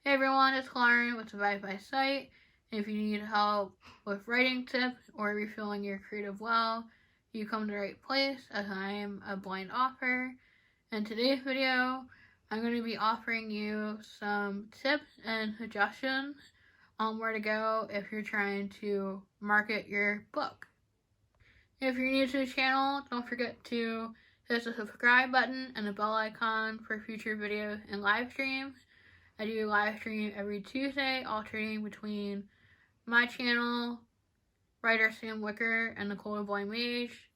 Hey everyone, it's Lauren with Survive by Sight. If you need help with writing tips or refilling your creative well, you come to the right place, as I am a blind author. In today's video, I'm going to be offering you some tips and suggestions on where to go if you're trying to market your book. If you're new to the channel, don't forget to hit the subscribe button and the bell icon for future videos and live streams. I do live stream every Tuesday, alternating between my channel, writer Sam Wicker, and Nicole the Blind Mage,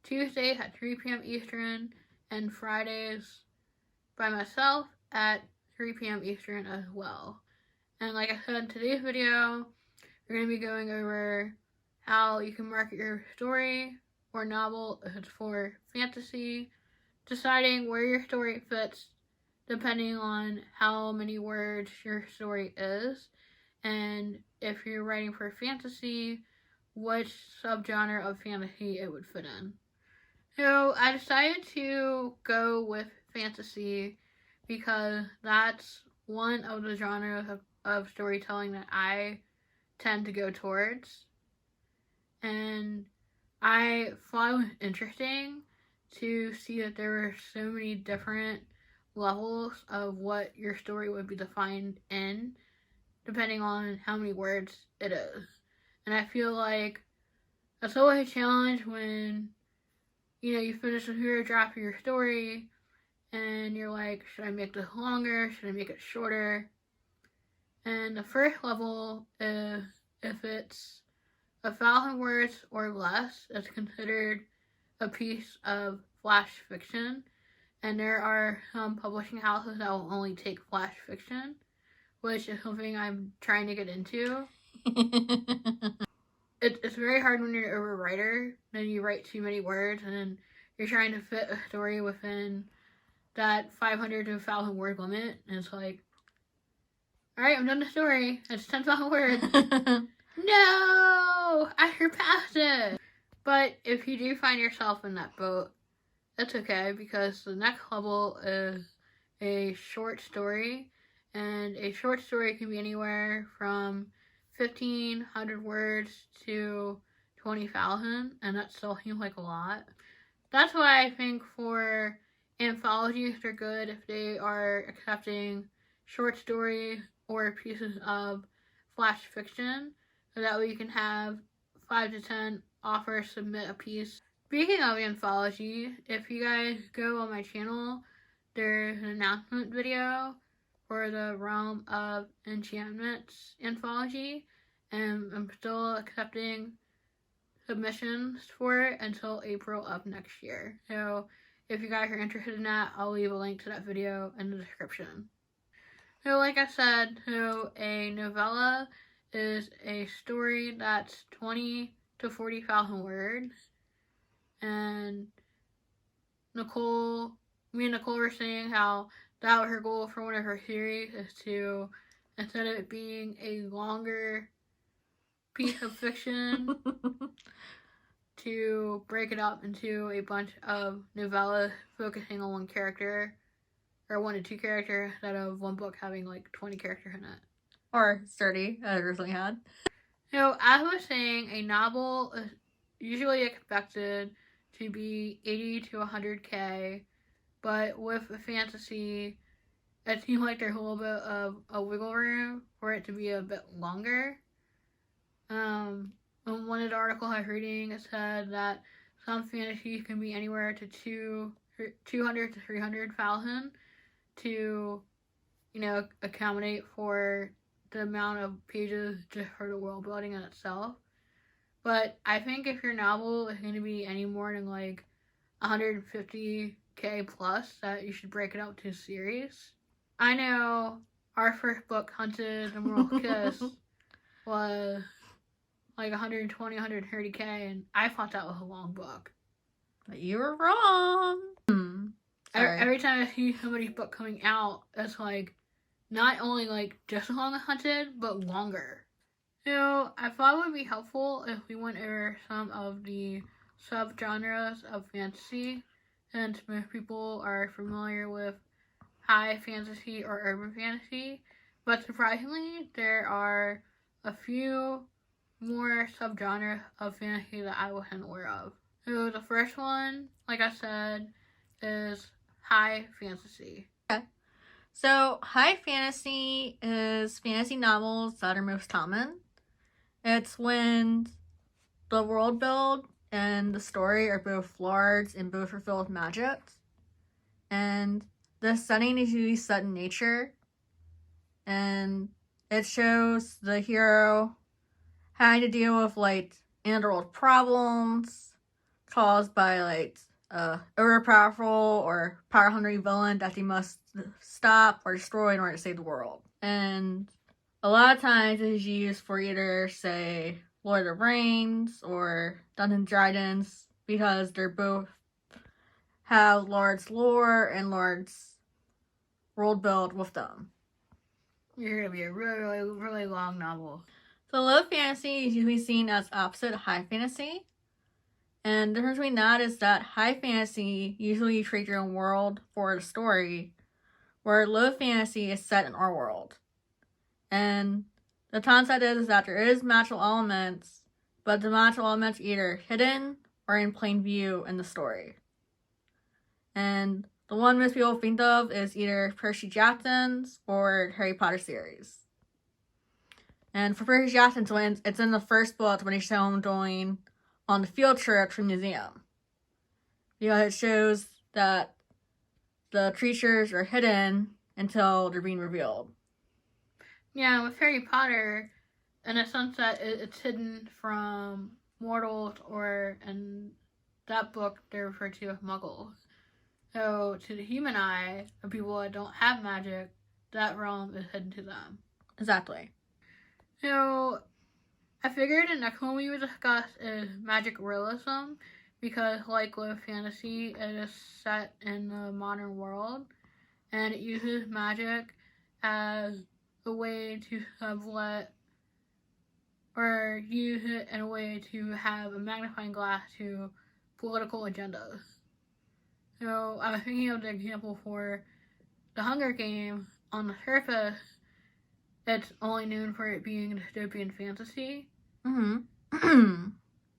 Tuesdays at 3 p.m. Eastern, and Fridays by myself at 3 p.m. Eastern as well. And like I said in today's video, we're going to be going over how you can market your story or novel if it's for fantasy, deciding where your story fits depending on how many words your story is, and if you're writing for fantasy, which subgenre of fantasy it would fit in. So I decided to go with fantasy because that's one of the genres of storytelling that I tend to go towards. And I thought it was interesting to see that there were so many different levels of what your story would be defined in, depending on how many words it is. And I feel like that's always a challenge when, you finish a hero draft of your story and you're like, should I make this longer? Should I make it shorter? And the first level is if it's 1,000 words or less, it's considered a piece of flash fiction. And there are some publishing houses that will only take flash fiction, which is something I'm trying to get into. It's very hard when you're a writer, then you write too many words, and then you're trying to fit a story within that 500 to 1,000 word limit, and it's like, alright, I'm done the story. It's 10,000 words. No! I surpassed it! But if you do find yourself in that boat, that's okay, because the next level is a short story, and a short story can be anywhere from 1,500 words to 20,000, and that still seems like a lot. That's why I think for anthologies, they're good if they are accepting short stories or pieces of flash fiction, so that way you can have 5 to 10 authors submit a piece. Speaking of anthology, if you guys go on my channel, there's an announcement video for the Realm of Enchantments anthology, and I'm still accepting submissions for it until April of next year. So if you guys are interested in that, I'll leave a link to that video in the description. So like I said, a novella is a story that's 20 to 40,000 words. And me and Nicole were saying how that was her goal for one of her series, is to, instead of it being a longer piece of fiction, to break it up into a bunch of novellas focusing on one character, or 1 to 2 characters, instead of one book having like 20 characters in it. Or 30, I originally had. So, as I was saying, a novel is usually expected to be 80 to 100K, but with a fantasy, it seems like there's a little bit of a wiggle room for it to be a bit longer. In one of the articles I was reading, it said that some fantasies can be anywhere to 200 to 300,000 to, accommodate for the amount of pages just for the world building in itself. But I think if your novel is going to be any more than like 150K plus, that you should break it up to a series. I know our first book, Hunted the Mortal Kiss, was like 120, 130K, and I thought that was a long book. But you were wrong. Every time I see somebody's book coming out, it's like not only like just as long as Hunted, but longer. So I thought it would be helpful if we went over some of the subgenres of fantasy, since most people are familiar with high fantasy or urban fantasy, But surprisingly, there are a few more subgenres of fantasy that I wasn't aware of. So the first one, like I said, is high fantasy. Okay. So, high fantasy is fantasy novels that are most common. It's when the world build and the story are both large and both are filled with magic. And the setting is usually set in nature. And it shows the hero having to deal with like underworld problems caused by like overpowerful or power hungry villain that they must stop or destroy in order to save the world. And a lot of times it is used for either, say, Lord of the Rings or Dungeons and Dragons because they're both have large lore and large world build with them. You're gonna be a really long novel. So low fantasy is usually seen as opposite high fantasy. And the difference between that is that high fantasy usually you create your own world for the story, where low fantasy is set in our world. And the concept is that there is magical elements, but the magical elements are either hidden or in plain view in the story. And the one most people think of is either Percy Jackson's or Harry Potter series. And for Percy Jackson's one, it's in the first book when they show him going on the field trip to the museum. Because it shows that the creatures are hidden until they're being revealed. Yeah, with Harry Potter, in a sense that it's hidden from mortals, or in that book they're referred to as muggles. So to the human eye, of people that don't have magic, that realm is hidden to them. Exactly. So I figured the next one we would discuss is magic realism, because like low fantasy, it is set in the modern world, and it uses magic as a way to sublet, or use it in a way to have a magnifying glass to political agendas. So I was thinking of the example for the Hunger Games. On the surface, it's only known for it being dystopian fantasy. Mm-hmm.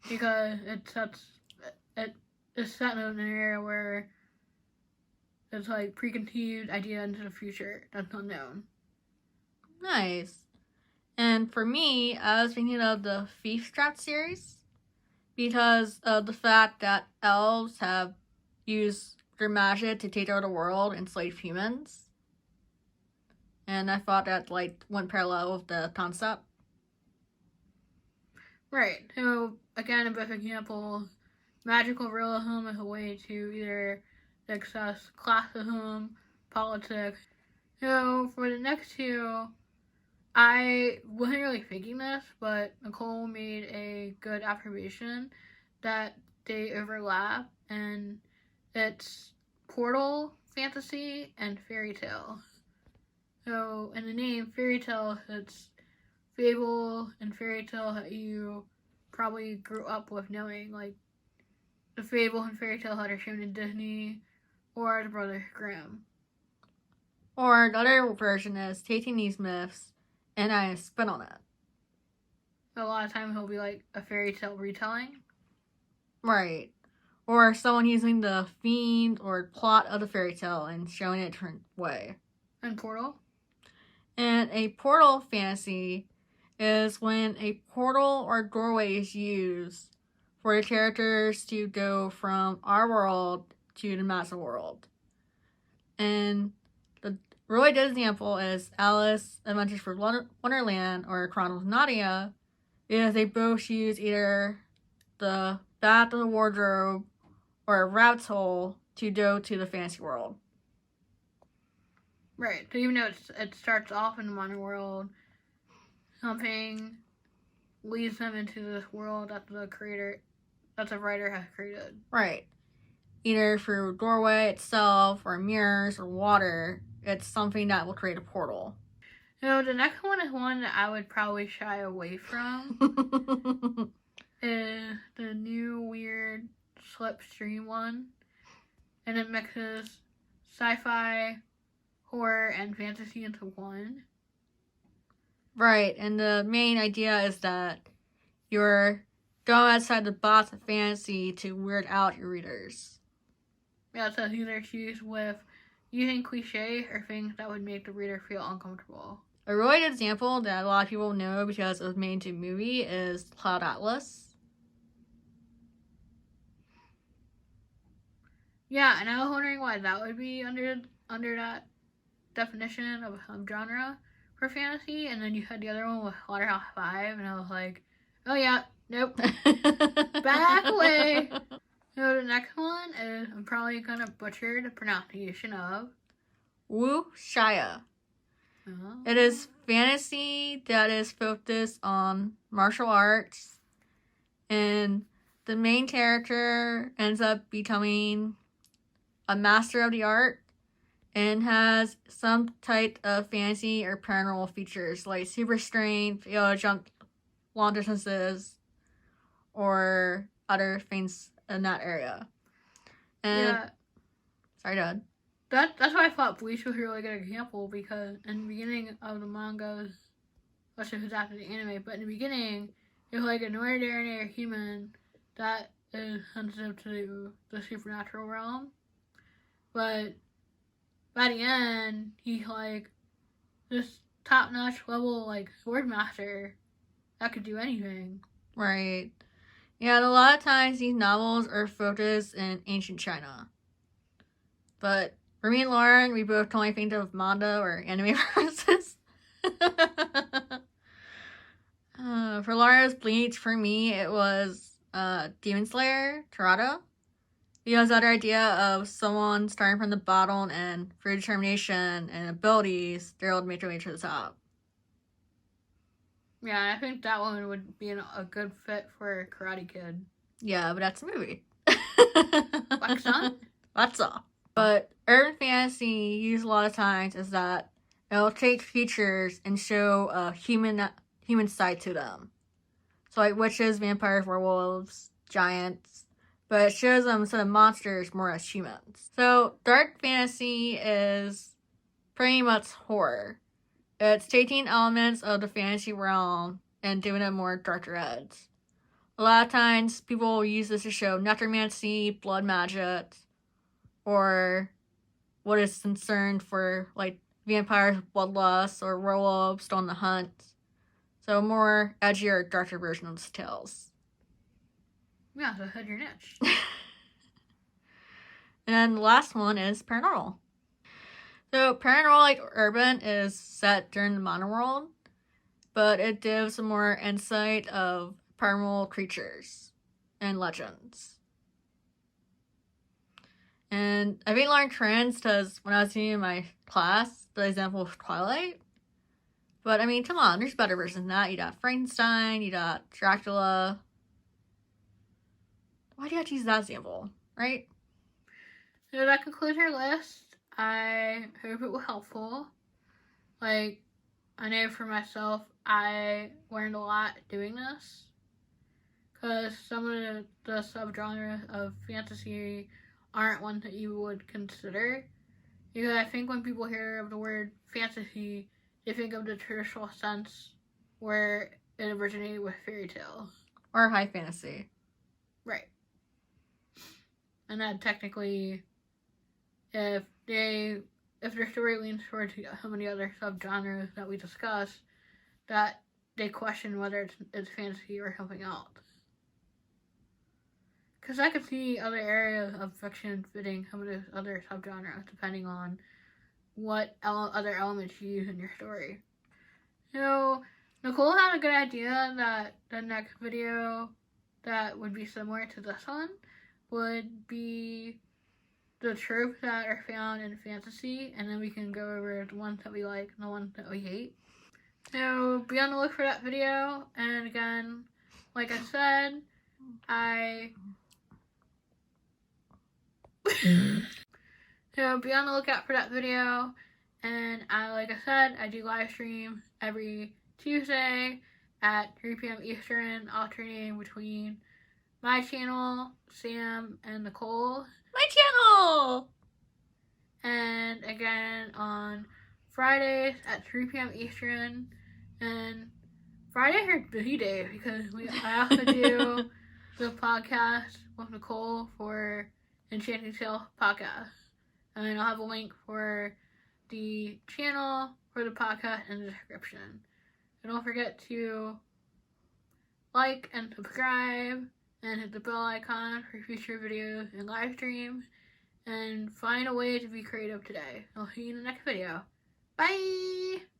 Because it is set in an area where it's like preconceived idea into the future that's unknown. Nice. And for me, I was thinking of the Thief Strat series because of the fact that elves have used their magic to take over the world and enslave humans. And I thought that like went parallel with the concept. Right. So again, in both examples, magical realism is a way to either discuss classism, politics. So for the next two, I wasn't really thinking this, but Nicole made a good observation that they overlap, and it's portal fantasy and fairy tale. So in the name fairy tale, it's fable and fairy tale that you probably grew up with knowing, like the fable and fairy tale that are shown in Disney or the Brothers Grimm. Or the other version is taking these myths and I spin on it. A lot of times it'll be like a fairy tale retelling. Right. Or someone using the theme or plot of the fairy tale and showing it a different way. And portal? And a portal fantasy is when a portal or doorway is used for the characters to go from our world to the magical world. And the really good example is Alice Adventures for Wonderland or Chronicles of Narnia, because they both use either the bath of the wardrobe or a rabbit hole to go to the fantasy world. Right. So even though it starts off in the modern world, something leads them into this world that the writer has created. Right. Either through a doorway itself or mirrors or water, it's something that will create a portal. So the next one is one that I would probably shy away from. Is the new weird slipstream one. And it mixes sci-fi, horror, and fantasy into one. Right, and the main idea is that you're going outside the box of fantasy to weird out your readers. Yeah, so these are issues with using cliche or things that would make the reader feel uncomfortable. A really good example that a lot of people know because it was made into a movie is Cloud Atlas. Yeah, and I was wondering why that would be under that definition of a subgenre for fantasy, and then you had the other one with Slaughterhouse 5, and I was like, oh yeah, nope. Back away. So the next one is, I'm probably gonna butcher the pronunciation of Wu Shia. It is fantasy that is focused on martial arts, and the main character ends up becoming a master of the art and has some type of fantasy or paranormal features like super strength, jump long distances, or other things in that area. And yeah. Sorry, Dad. That's why I thought Bleach was a really good example, because in the beginning of the mangas, which was after the anime, but in the beginning, it was like an ordinary human that is sensitive to the supernatural realm. But by the end, he's like this top-notch level like sword master that could do anything. Right. Yeah, and a lot of times these novels are focused in ancient China. But for me and Lauren, we both only think of manga or anime references. For Laura's Bleach, for me, it was Demon Slayer, Torado. Because that idea of someone starting from the bottom and through determination and abilities, they're able to make their way to the top. Yeah, I think that one would be a good fit for Karate Kid. Yeah, but that's a movie. Wax on? That's all. But urban fantasy used a lot of times is that it'll take features and show a human side to them. So like witches, vampires, werewolves, giants. But it shows them instead of monsters more as humans. So dark fantasy is pretty much horror. It's taking elements of the fantasy realm and doing it more darker edge. A lot of times people will use this to show necromancy, blood magic, or what is concerned for like vampires, bloodlust, or werewolves on the hunt. So more edgier, darker version of the tales. Yeah, so had your niche. And then the last one is paranormal. So paranormal, like urban, is set during the modern world, but it gives a more insight of paranormal creatures and legends. And I think Lauren trends because when I was in my class, the example was Twilight. But I mean, come on, there's better versions than that. You got Frankenstein, you got Dracula. Why do you have to use that example, right? So that concludes our list. I hope it was helpful. Like, I know for myself, I learned a lot doing this. Because some of the subgenres of fantasy aren't ones that you would consider. Because I think when people hear of the word fantasy, they think of the traditional sense where it originated with fairy tales. Or high fantasy. Right. And that technically, if their story leans towards some of the other subgenres that we discussed, that they question whether it's fantasy or something else. Because I could see other areas of fiction fitting some of those other subgenres, depending on what other elements you use in your story. So, Nicole had a good idea that the next video that would be similar to this one would be the tropes that are found in fantasy, and then we can go over the ones that we like and the ones that we hate. So be on the look for that video, and again, like I said, so be on the lookout for that video, and like I said, I do live stream every Tuesday at 3 p.m. Eastern, alternating between my channel, Sam, and Nicole. My channel! And again on Fridays at 3 p.m. Eastern. And Friday her busy day because I have to do the podcast with Nicole for Enchanting Tale podcast. And I'll have a link for the channel for the podcast in the description. And don't forget to like and subscribe and hit the bell icon for future videos and live streams. And find a way to be creative today. I'll see you in the next video. Bye!